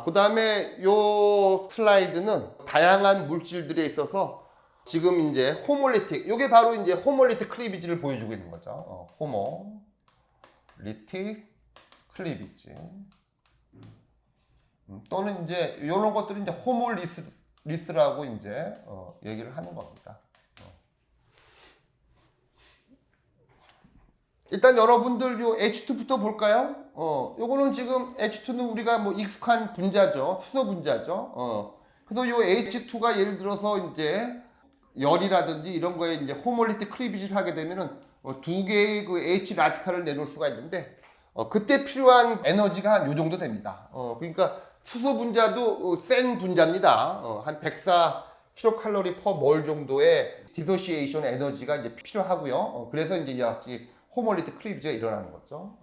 그 다음에 요 슬라이드는 다양한 물질들에 있어서 지금 이제 호몰리틱, 요게 바로 이제 호몰리틱 클리비지를 보여주고 있는 거죠. 호몰리틱 클리비지. 또는 이제 이런 것들은 이제 호몰리스라고 이제 얘기를 하는 겁니다. 일단 여러분들 요 H2부터 볼까요? 요거는 지금 H2는 우리가 뭐 익숙한 분자죠. 수소 분자죠. 그래서 요 H2가 예를 들어서 이제 열이라든지 이런 거에 이제 호몰리틱 클리비지를 하게 되면은 두 개의 그 H 라디칼을 내놓을 수가 있는데 그때 필요한 에너지가 한 요 정도 됩니다. 그러니까 수소 분자도 센 분자입니다. 한 104 킬로칼로리 퍼 몰 정도의 디소시에이션 에너지가 이제 필요하고요. 그래서 이제 이와 같이 호몰리틱 클리비지가 일어나는 거죠.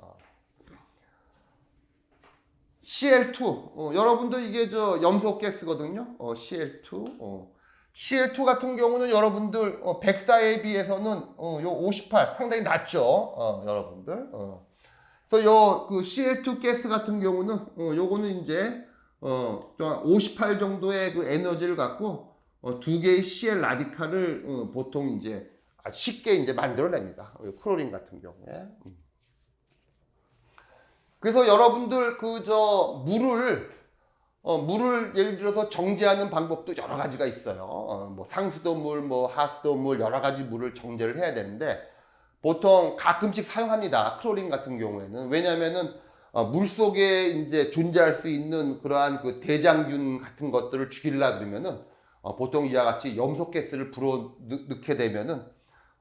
CL2 여러분들 이게 저 염소 가스거든요. CL2 CL2 같은 경우는 여러분들 104에 비해서는 요 58 상당히 낮죠. 여러분들. 그래서 요 그 CL2 가스 같은 경우는 요거는 이제 58 정도의 그 에너지를 갖고 두 개의 CL 라디칼을 보통 이제 쉽게 이제 만들어냅니다. 클로린 같은 경우에. 그래서 여러분들 그저 물을 예를 들어서 정제하는 방법도 여러 가지가 있어요. 뭐 상수도물, 뭐 하수도물 여러 가지 물을 정제를 해야 되는데 보통 가끔씩 사용합니다. 클로린 같은 경우에는. 왜냐면은 물 속에 이제 존재할 수 있는 그러한 그 대장균 같은 것들을 죽이려 그러면은 보통 이와 같이 염소가스를 불어 넣게 되면은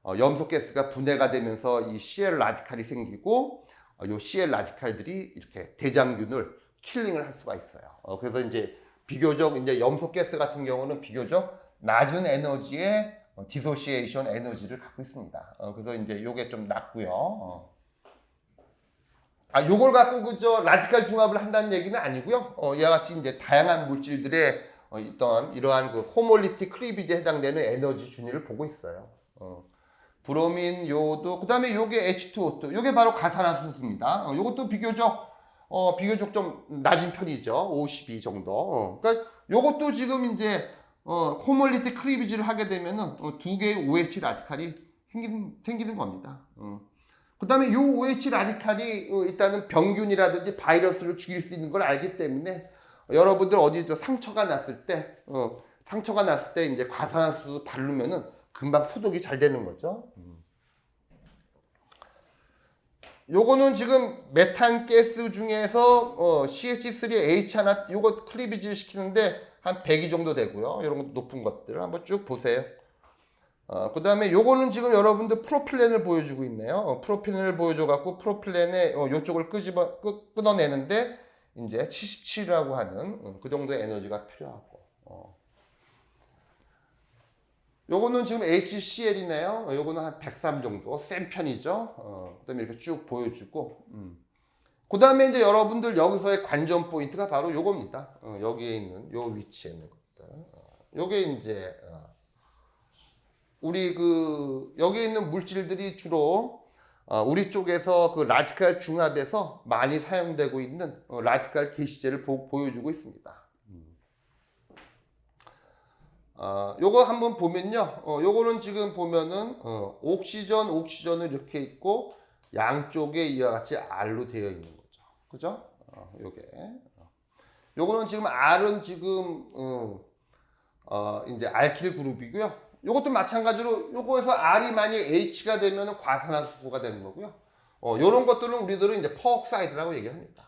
염소가스가 분해가 되면서 이 CL 라디칼이 생기고 요 CL 라디칼들이 이렇게 대장균을 킬링을 할 수가 있어요. 그래서 이제 비교적 이제 염소가스 같은 경우는 비교적 낮은 에너지의 디소시에이션 에너지를 갖고 있습니다. 그래서 이제 요게 좀 낮고요. 요걸 갖고 그저 라디칼 중합을 한다는 얘기는 아니고요. 이와 같이 이제 다양한 물질들의 있던 이러한 그 호몰리틱 클리비지에 해당되는 에너지 준위를 보고 있어요. 브로민, 요도, 그 다음에 요게 H2O2, 요게 바로 가산화수소입니다. 요것도 비교적 좀 낮은 편이죠. 52 정도. 그러니까 요것도 지금 이제 호몰리틱 클리비지를 하게 되면은 두 개의 OH 라디칼이 생기는 겁니다. 그 다음에 요 OH 라디칼이 일단은 병균이라든지 바이러스를 죽일 수 있는 걸 알기 때문에 여러분들 어디 저 상처가 났을 때 이제 과산화수소 바르면은 금방 소독이 잘 되는 거죠. 요거는 지금 메탄 가스 중에서 CH3H 하나 요거 클리비지를 시키는데 한 100이 정도 되고요. 이런 것도 높은 것들 한번 쭉 보세요. 그 다음에 요거는 지금 여러분들 프로필렌을 보여주고 있네요. 프로필렌을 보여줘갖고 프로필렌의 요쪽을 끊어내는데 이제 77이라고 하는 그 정도의 에너지가 필요하고. 요거는 지금 HCl이네요. 요거는 한 103 정도 센 편이죠. 그다음에 이렇게 쭉 보여주고. 그 다음에 이제 여러분들 여기서의 관전 포인트가 바로 요겁니다. 여기에 있는 요 위치에 있는 것들. 요게 이제 우리 그 여기 있는 물질들이 주로 우리 쪽에서 그 라디칼 중합에서 많이 사용되고 있는 라디칼 게시제를 보여주고 있습니다. 요거 한번 보면요. 요거는 지금 보면은 옥시전은 이렇게 있고 양쪽에 이와 같이 R로 되어 있는 거죠. 그죠? 요게. 요거는 지금 R은 지금 이제 알킬 그룹이고요. 요것도 마찬가지로 요거에서 R이 만약 H가 되면 과산화수소가 되는 거고요. 요런 것들은 우리들은 이제 퍼옥사이드라고 얘기합니다.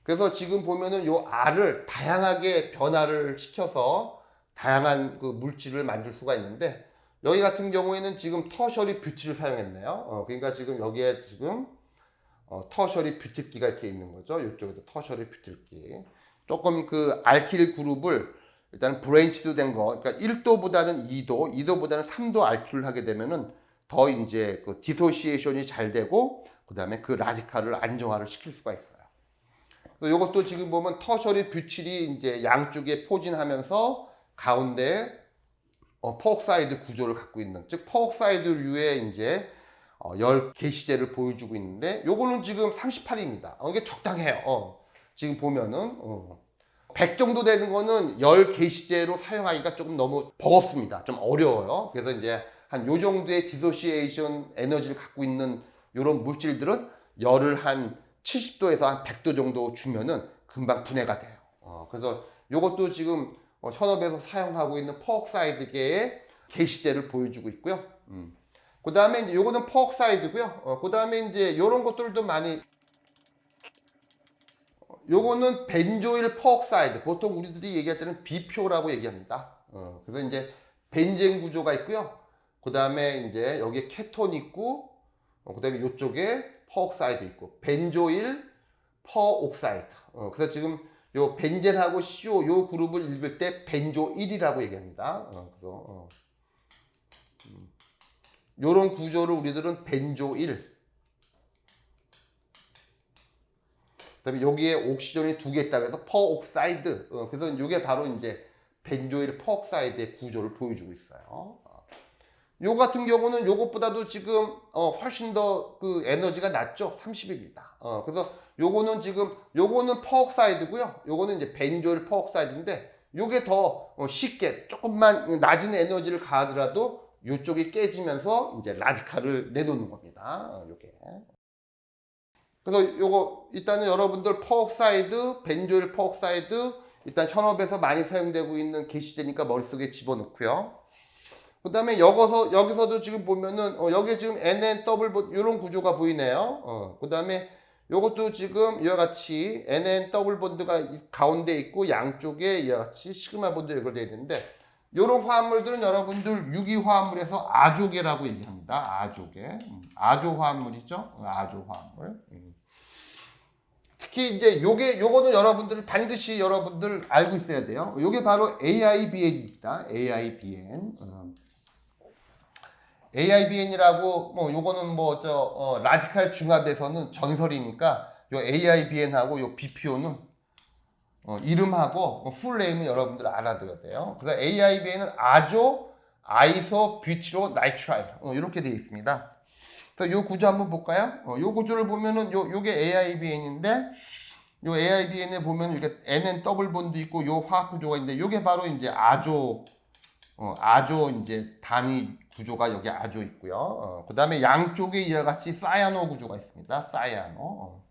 그래서 지금 보면은 요 R을 다양하게 변화를 시켜서 다양한 그 물질을 만들 수가 있는데 여기 같은 경우에는 지금 터셔리 뷰티를 사용했네요. 그러니까 지금 여기에 지금 터셔리 뷰틸기가 이렇게 있는 거죠. 이쪽에도 터셔리 뷰틸기. 조금 그 알킬 그룹을 일단 브레인치도 된 거, 그러니까 1도보다는 2도, 2도보다는 3도 알킬을 하게 되면은 더 이제 그 디소시에이션이 잘 되고 그 다음에 그 라디칼을 안정화를 시킬 수가 있어요. 이것도 지금 보면 터셔리 뷰틸이 이제 양쪽에 포진하면서 가운데 퍼옥사이드 구조를 갖고 있는, 즉 퍼옥사이드류의 이제 열 게시제를 보여주고 있는데 요거는 지금 38입니다. 이게 적당해요. 지금 보면은 100 정도 되는 거는 열 게시제로 사용하기가 조금 너무 버겁습니다. 좀 어려워요. 그래서 이제 한 요 정도의 디소시에이션 에너지를 갖고 있는 요런 물질들은 열을 한 70도에서 한 100도 정도 주면은 금방 분해가 돼요. 그래서 요것도 지금 현업에서 사용하고 있는 퍼옥사이드계의 게시제를 보여주고 있고요. 그 다음에 이제 요거는 퍼옥사이드고요. 그 다음에 이제 요런 것들도 많이, 요거는 벤조일 퍼옥사이드. 보통 우리들이 얘기할 때는 비표라고 얘기합니다. 그래서 이제 벤젠 구조가 있고요. 그 다음에 이제 여기에 케톤 있고, 그 다음에 요쪽에 퍼옥사이드 있고, 벤조일 퍼옥사이드. 그래서 지금 요 벤젠하고 CO 요 그룹을 읽을 때 벤조일이라고 얘기합니다. 그래서 요런 구조를 우리들은 벤조일. 그다음에 여기에 옥시전이 두 개 있다고 해서 퍼옥사이드. 그래서 이게 바로 이제 벤조일 퍼옥사이드의 구조를 보여주고 있어요. 요 같은 경우는 요것보다도 지금 훨씬 더 그 에너지가 낮죠. 30입니다. 그래서 요거는 지금 요거는 퍼옥사이드고요. 요거는 이제 벤조일 퍼옥사이드인데 요게 더 쉽게 조금만 낮은 에너지를 가하더라도 요쪽이 깨지면서 이제 라디칼을 내놓는 겁니다. 요게. 그래서 요거 일단은 여러분들 퍼옥사이드, 벤조일 퍼옥사이드 일단 현업에서 많이 사용되고 있는 게시제니까 머릿속에 집어넣고요. 그 다음에 여기서도 지금 보면은 여기에 지금 NN 더블 본드 이런 구조가 보이네요. 그 다음에 요것도 지금 이와 같이 NN 더블 본드가 가운데 있고 양쪽에 이와 같이 시그마 본드 연결되어 있는데 이런 화합물들은 여러분들 유기화합물에서 아조계라고 얘기합니다. 아조계. 아조화합물이죠. 아조화합물. 특히 이제 요거는 여러분들이 반드시 여러분들 알고 있어야 돼요. 요게 바로 AIBN입니다. AIBN. AIBN이라고 뭐 요거는 뭐 라디칼 중합에서는 전설이니까 요 AIBN하고 요 BPO는 이름하고 풀네임은 여러분들 알아둬야 돼요. 그래서 AIBN은 아조 아이소 뷰티로 나이트라일 이렇게 되어 있습니다. 그래서 요 구조 한번 볼까요? 요 구조를 보면은 요게 AIBN인데 요 AIBN에 보면 이렇게 NN 더블 본드 있고 요 화학 구조가 있는데 요게 바로 이제 아조 이제 단위 구조가 여기 아조 있고요. 그 다음에 양쪽에 이와 같이 사이아노 구조가 있습니다. 사이아노.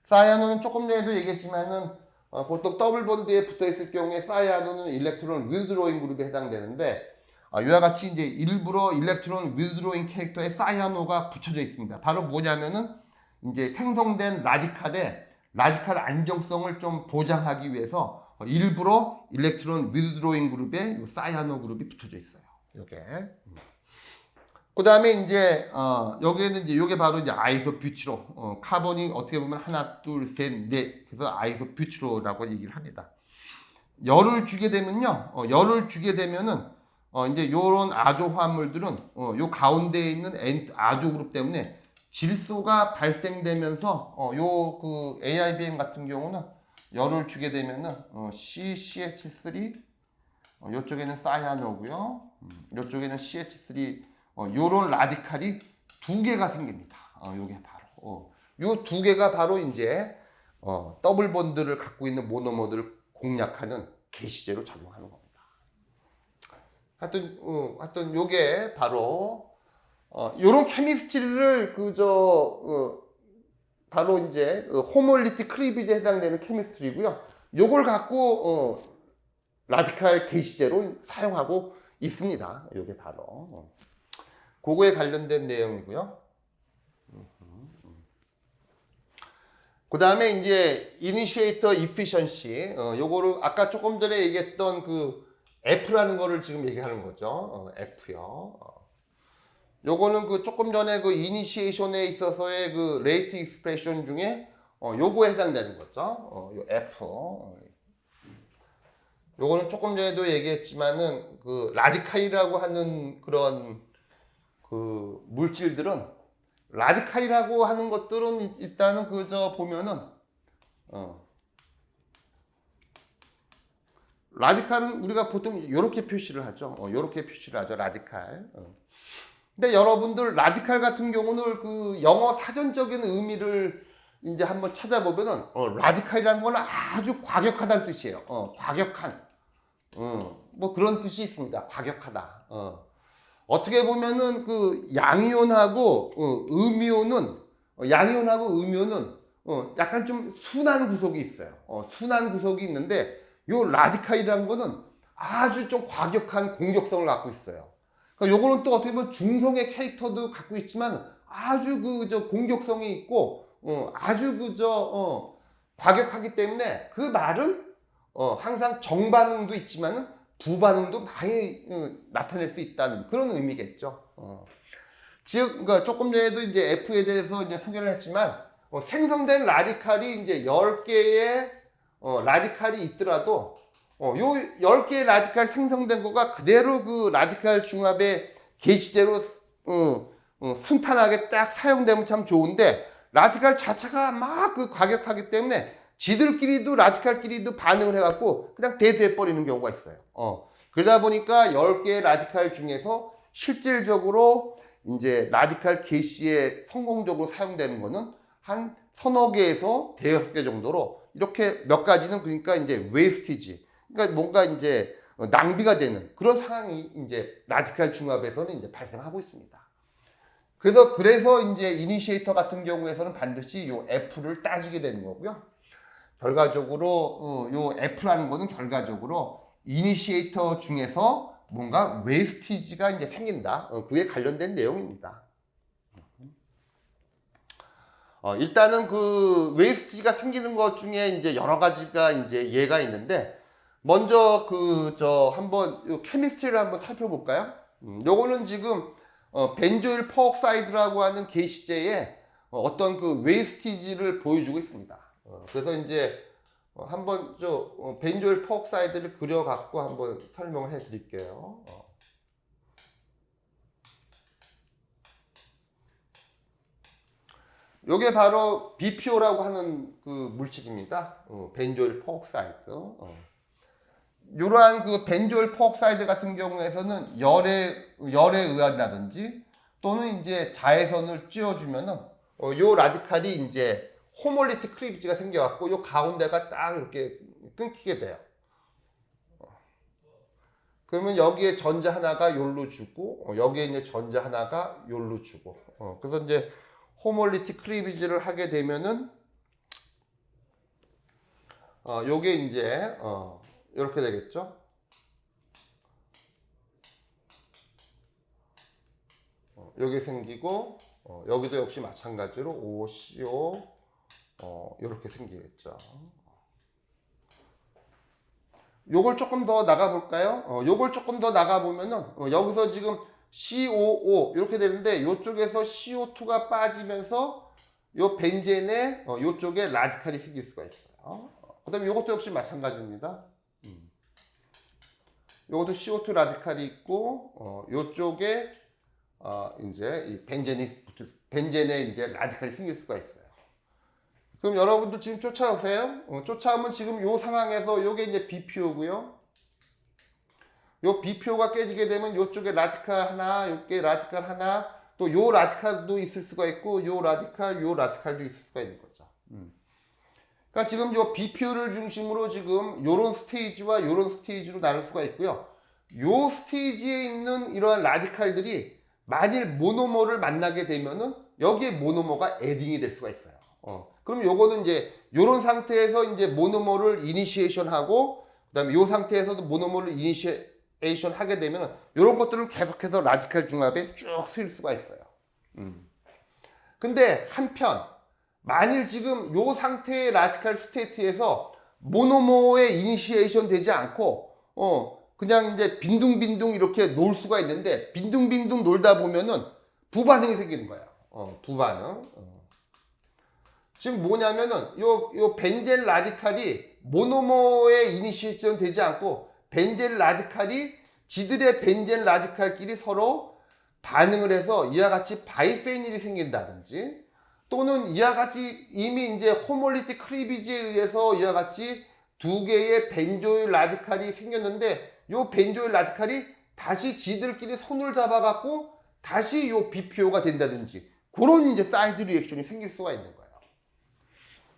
사이아노는 조금 전에도 얘기했지만은 보통 더블 본드에 붙어 있을 경우에 사이아노는 일렉트론 위드로잉 그룹에 해당되는데 이와 같이 이제 일부러 일렉트론 위드로잉 캐릭터에 사이아노가 붙여져 있습니다. 바로 뭐냐면은 이제 생성된 라디칼 안정성을 좀 보장하기 위해서 일부러 일렉트론 위드로잉 그룹에 사이아노 그룹이 붙어져 있어요. 요게. 그 다음에 이제 여기에는 이제 요게 바로 이제 아이소뷰티로 카본이 어떻게 보면 하나 둘셋넷 그래서 아이소뷰티로라고 얘기를 합니다. 열을 주게 되면요 열을 주게 되면은 이제 요런 아조 화합물들은 요 가운데에 있는 아조 그룹 때문에 질소가 발생되면서 요 그 AIBM 같은 경우는 열을 주게 되면은 CCH3 요쪽에는 사이아노고요. 요쪽에는 CH3 요런 라디칼이 두 개가 생깁니다. 요게 바로 요 두 개가 바로 이제 더블 본드를 갖고 있는 모노머들을 공략하는 게시제로 작용하는 겁니다. 하여튼 요게 바로 요런 케미스트리를 바로 이제 호몰리틱 크리비지에 해당되는 케미스트리고요. 요걸 갖고 라디칼 게시제로 사용하고 있습니다. 요게 바로 그거에 관련된 내용이고요. 그 다음에 이제 이니시에이터 이피션시 요거를 아까 조금 전에 얘기했던 그 F라는 거를 지금 얘기하는 거죠. F요. 요거는 그 조금 전에 그 이니시에이션에 있어서의 그 레이트 익스프레션 중에 요거에 해당되는 거죠. 요 F. 요거는 조금 전에도 얘기했지만은 그 라디칼이라고 하는 그런 그 물질들은 라디칼이라고 하는 것들은 일단은 보면은 라디칼은 우리가 보통 이렇게 표시를 하죠. 이렇게 표시를 하죠. 라디칼. 근데 여러분들 라디칼 같은 경우는 그 영어 사전적인 의미를 이제 한번 찾아보면은 라디칼이라는 건 아주 과격하다는 뜻이에요. 과격한. 뭐 그런 뜻이 있습니다. 과격하다. 어떻게 보면은 그 양이온하고 음이온은 약간 좀 순한 구석이 있어요. 순한 구석이 있는데 요 라디칼이라는 거는 아주 좀 과격한 공격성을 갖고 있어요. 그러니까 요거는 또 어떻게 보면 중성의 캐릭터도 갖고 있지만 아주 저 공격성이 있고 아주 과격하기 때문에 그 말은 항상 정반응도 있지만은 부반응도 많이 나타낼 수 있다는 그런 의미겠죠. 즉, 그러니까 조금 전에도 이제 F에 대해서 이제 소개를 했지만 생성된 라디칼이 이제 10개의 라디칼이 있더라도 요 10개의 라디칼 생성된 거가 그대로 그 라디칼 중합의 게시제로 순탄하게 딱 사용되면 참 좋은데 라디칼 자체가 막 그 과격하기 때문에 지들끼리도 라디칼끼리도 반응을 해갖고 그냥 대돼버리는 경우가 있어요. 그러다 보니까 10개의 라디칼 중에서 실질적으로 이제 라디칼 게시에 성공적으로 사용되는 거는 한 서너 개에서 대여섯 개 정도로 이렇게 몇 가지는 그러니까 이제 웨이스티지. 그러니까 뭔가 이제 낭비가 되는 그런 상황이 이제 라디칼 중합에서는 이제 발생하고 있습니다. 그래서 이제 이니시에이터 같은 경우에서는 반드시 요 F를 따지게 되는 거고요. 결과적으로 요 F라는 거는 결과적으로 이니시에이터 중에서 뭔가 웨이스티지가 이제 생긴다. 그에 관련된 내용입니다. 일단은 그 웨이스티지가 생기는 것 중에 이제 여러 가지가 이제 예가 있는데 먼저 한번 요 케미스트리를 한번 살펴볼까요? 요거는 지금 벤조일 퍼옥사이드라고 하는 게시제에 어떤 그 웨이스티지를 보여주고 있습니다. 그래서 이제 한번 벤조일 퍼옥사이드를 그려갖고 한번 설명을 해드릴게요. 요게 바로 BPO라고 하는 그 물질입니다. 벤조일 퍼옥사이드. 이러한 그 벤조일 퍼옥사이드 같은 경우에서는 열에 의한다든지 또는 이제 자외선을 쬐어주면은 요 라디칼이 이제 호몰리틱 클리비지가 생겨갖고 요 가운데가 딱 이렇게 끊기게 돼요. 그러면 여기에 전자 하나가 요로 주고 여기에 이제 전자 하나가 요로 주고 그래서 이제 호몰리틱 클리비지를 하게 되면은 요게 이제 이렇게 되겠죠. 여기 생기고 여기도 역시 마찬가지로 OCO 이렇게 생기겠죠. 요걸 조금 더 나가 볼까요? 요걸 조금 더 나가 보면은 여기서 지금 COO 이렇게 되는데 요쪽에서 CO2가 빠지면서 요 벤젠에 요쪽에 라디칼이 생길 수가 있어요. 그다음에 요것도 역시 마찬가지입니다. 요것도 CO2 라디칼이 있고 요쪽에 이제 이 벤젠에 이제 라디칼이 생길 수가 있어요. 그럼 여러분도 지금 쫓아오세요. 쫓아오면 지금 요 상황에서 요게 이제 BPO고요. 요 BPO가 깨지게 되면 요쪽에 라디칼 하나, 요게 라디칼 하나, 또 요 라디칼도 있을 수가 있고 요 라디칼도 있을 수가 있는 거죠. 그러니까 지금 요 BPO를 중심으로 지금 요런 스테이지와 요런 스테이지로 나눌 수가 있고요. 요 스테이지에 있는 이러한 라디칼들이 만일 모노머를 만나게 되면은 여기에 모노머가 에딩이 될 수가 있어요. 그럼 요거는 이제 요런 상태에서 이제 모노머를 이니시에이션 하고 그다음에 요 상태에서도 모노머를 이니시에이션 하게 되면 요런 것들은 계속해서 라디칼 중합에 쭉 쓰일 수가 있어요. 근데 한편 만일 지금 요 상태의 라디칼 스테이트에서 모노머에 이니시에이션 되지 않고 그냥 이제 빈둥빈둥 이렇게 놀 수가 있는데 빈둥빈둥 놀다 보면은 부반응이 생기는 거예요. 부반응. 지금 뭐냐면은 요 벤젠 라디칼이 모노머에 이니시에이션 되지 않고 벤젠 라디칼이 지들의 벤젠 라디칼끼리 서로 반응을 해서 이와 같이 바이페닐이 생긴다든지 또는 이와 같이 이미 이제 호몰리틱 클리비지에 의해서 이와 같이 두 개의 벤조일 라디칼이 생겼는데 요 벤조일 라디칼이 다시 지들끼리 손을 잡아갖고 다시 요 BPO가 된다든지 그런 이제 사이드 리액션이 생길 수가 있는 거예요.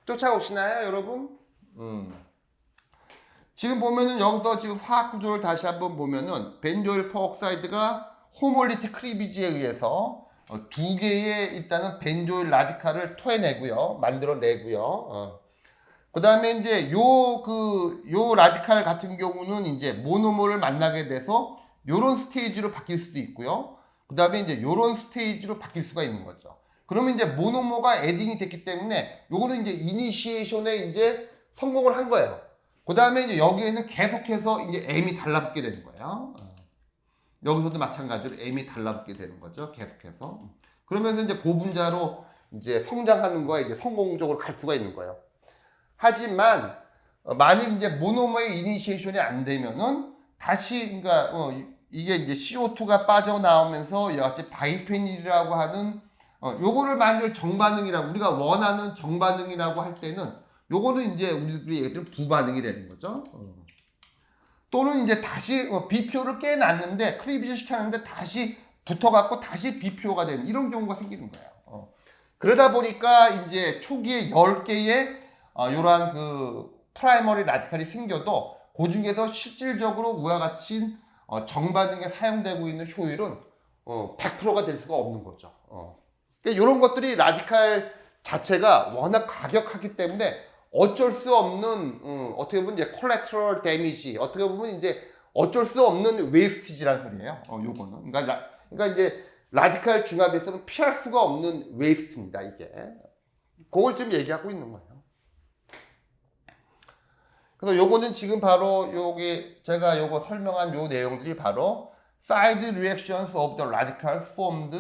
쫓아오시나요, 여러분? 지금 보면은 여기서 지금 화학 구조를 다시 한번 보면은 벤조일 퍼옥사이드가 호몰리틱 크리비지에 의해서 두 개의 일단은 벤조일 라디칼을 토해내고요, 만들어내고요. 그 다음에 이제 요 라디칼 같은 경우는 이제 모노모를 만나게 돼서 요런 스테이지로 바뀔 수도 있고요. 그 다음에 이제 요런 스테이지로 바뀔 수가 있는 거죠. 그러면 이제 모노모가 에딩이 됐기 때문에 요거는 이제 이니시에이션에 이제 성공을 한 거예요. 그 다음에 이제 여기에는 계속해서 이제 M이 달라붙게 되는 거예요. 여기서도 마찬가지로 M이 달라붙게 되는 거죠. 계속해서. 그러면서 이제 고분자로 이제 성장하는 거에 이제 성공적으로 갈 수가 있는 거예요. 하지만 만일 이제 모노머의 이니시에이션이 안 되면은 다시 그러니까 이게 이제 CO2가 빠져나오면서 여하튼 바이페닐이라고 하는 요거를 만일 정반응이라고 우리가 원하는 정반응이라고 할 때는 요거는 이제 우리들이 얘기했던 부반응이 되는 거죠. 또는 이제 다시 BPO를 깨놨는데 크리비지 시켰는데 다시 붙어갖고 다시 BPO가 되는 이런 경우가 생기는 거예요. 그러다 보니까 이제 초기에 10개의 이러한 그 프라이머리 라디칼이 생겨도 그 중에서 실질적으로 우와 같이 정반응에 사용되고 있는 효율은 100%가 될 수가 없는 거죠. 그러니까 이런 것들이 라디칼 자체가 워낙 가격하기 때문에 어쩔 수 없는 어떻게 보면 이제 콜레트럴 데미지 어떻게 보면 이제 어쩔 수 없는 웨이스티지라는 소리예요. 요거는 그러니까 이제 라디칼 중합에서는 피할 수가 없는 웨이스트입니다. 이게 그걸 지금 얘기하고 있는 거예요. 그래서 요거는 지금 바로 요게 제가 요거 설명한 요 내용들이 바로 side reactions of the radicals formed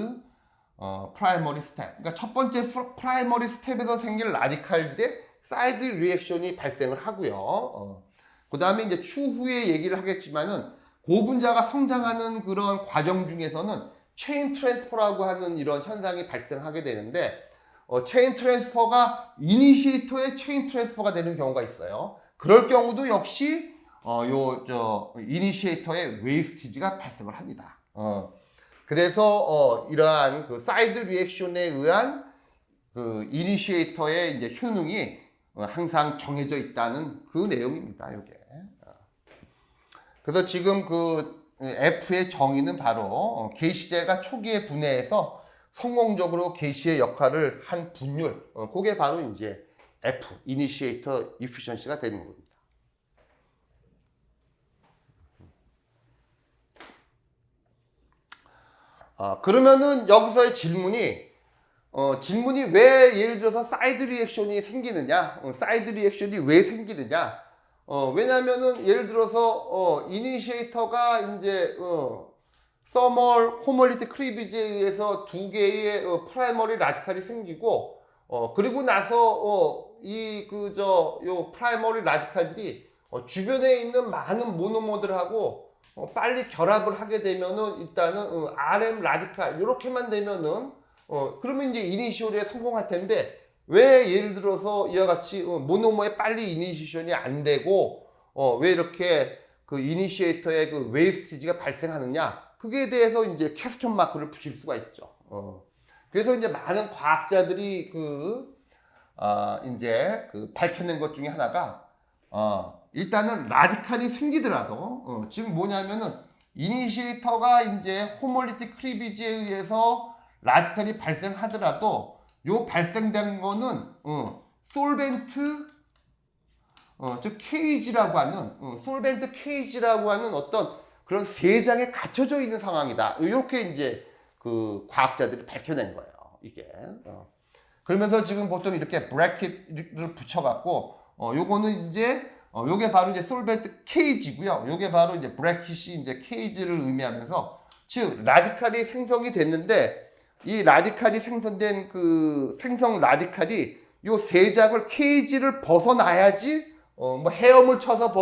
primary step. 그러니까 첫 번째 프라이머리 스텝에서 생긴 라디칼들의 사이드 리액션이 발생을 하고요. 그 다음에 이제 추후에 얘기를 하겠지만은 고분자가 성장하는 그런 과정 중에서는 체인 트랜스퍼라고 하는 이런 현상이 발생하게 되는데 체인 트랜스퍼가 이니시에이터의 체인 트랜스퍼가 되는 경우가 있어요. 그럴 경우도 역시 이니시에이터의 웨이스티지가 발생을 합니다. 그래서 이러한 그 사이드 리액션에 의한 그 이니시에이터의 이제 효능이 항상 정해져 있다는 그 내용입니다. 이게. 그래서 지금 그 F의 정의는 바로 게시제가 초기에 분해해서 성공적으로 게시의 역할을 한 분율, 그게 바로 이제 F, Initiator Efficiency가 되는 겁니다. 그러면은 여기서의 질문이 왜 예를 들어서 사이드 리액션이 생기느냐, 사이드 리액션이 왜 생기느냐, 왜냐면은 예를 들어서 이니시에이터가 이제 서멀 호몰리티 크리비지에 의해서 두 개의 프라이머리 라디칼이 생기고 그리고 나서 요 프라이머리 라디칼들이 주변에 있는 많은 모노머들하고 빨리 결합을 하게 되면은 일단은 RM 라디칼 이렇게만 되면은 그러면 이제 이니시얼에 성공할 텐데 왜 예를 들어서 이와 같이 모노머에 빨리 이니시에이션이 안 되고 왜 이렇게 그 이니시에이터의 그 웨이스티지가 발생하느냐, 그게 대해서 이제 퀘스천 마크를 붙일 수가 있죠. 그래서 이제 많은 과학자들이 이제 밝혀낸 것 중에 하나가 일단은 라디칼이 생기더라도 지금 뭐냐면은 이니시에이터가 이제 호몰리틱 크리비지에 의해서 라디칼이 발생하더라도 요 발생된 거는 솔벤트 즉 케이지라고 하는 솔벤트 케이지라고 하는 어떤 그런 세장에 갇혀져 있는 상황이다. 이렇게 이제 그 과학자들이 밝혀낸 거예요. 이게. 그러면서 지금 보통 이렇게 브래킷을 붙여갖고 요거는 이제 요게 바로 이제 솔벤트 케이지고요. 요게 바로 이제 브래킷이 이제 케이지를 의미하면서 즉 라디칼이 생성이 됐는데 이 라디칼이 생성된 그 생성 라디칼이 요 세 장을 케이지를 벗어나야지 뭐 헤엄을 쳐서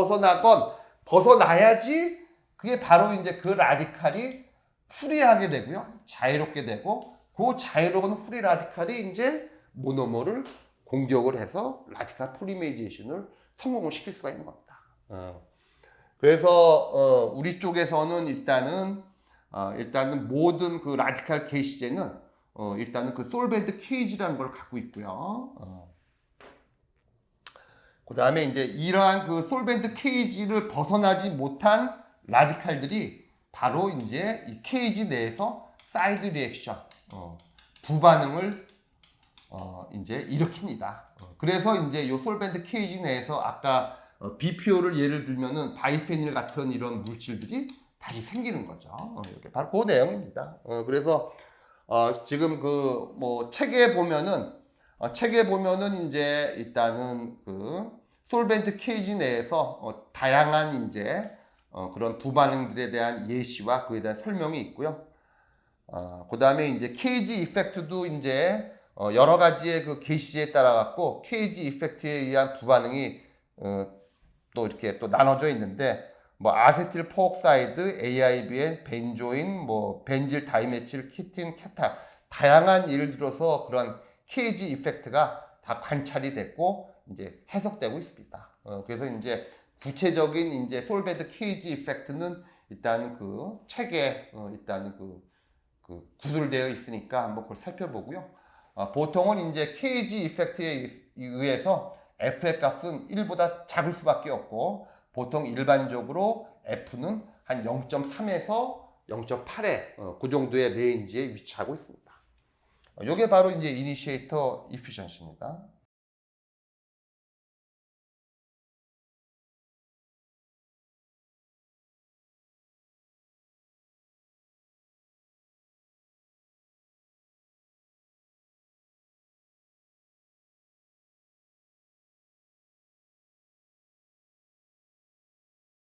벗어나야지 그게 바로 이제 그 라디칼이 프리하게 되고요. 자유롭게 되고 그 자유로운 프리 라디칼이 이제 모노머를 공격을 해서 라디칼 포리메이제이션을 성공을 시킬 수가 있는 겁니다. 그래서 우리 쪽에서는 일단은 일단은 모든 그 라디칼 게시제는 일단은 그 솔벤트 케이지라는 걸 갖고 있고요. 그 다음에 이제 이러한 그 솔벤트 케이지를 벗어나지 못한 라디칼들이 바로 이제 이 케이지 내에서 사이드 리액션, 부반응을 이제 일으킵니다. 그래서 이제 요 솔벤트 케이지 내에서 아까 BPO를 예를 들면은 바이페닐 같은 이런 물질들이 다시 생기는 거죠. 이게 바로 그 내용입니다. 그래서 지금 그 뭐 책에 보면은 이제 일단은 그 솔벤트 케이지 내에서 다양한 이제 그런 부반응들에 대한 예시와 그에 대한 설명이 있고요. 그 다음에 이제 케이지 이펙트도 이제 여러 가지의 그 게시제에 따라 갖고 케이지 이펙트에 의한 부반응이 또 이렇게 또 나눠져 있는데 뭐 아세틸 포옥사이드, AIBN, 벤조인, 뭐 벤질 다이메틸, 키틴, 케탈 다양한 예를 들어서 그런 케이지 이펙트가 다 관찰이 됐고 이제 해석되고 있습니다. 그래서 이제 구체적인 이제 솔벤트 케이지 이펙트는 일단 그 책에 일단 그 구술되어 있으니까 한번 그걸 살펴보고요. 보통은 이제 케이지 이펙트에 의해서 F의 값은 1보다 작을 수밖에 없고 보통 일반적으로 F는 한 0.3에서 0.8에 그 정도의 레인지에 위치하고 있습니다. 이게 바로 이제 이니시에이터 이피션시입니다.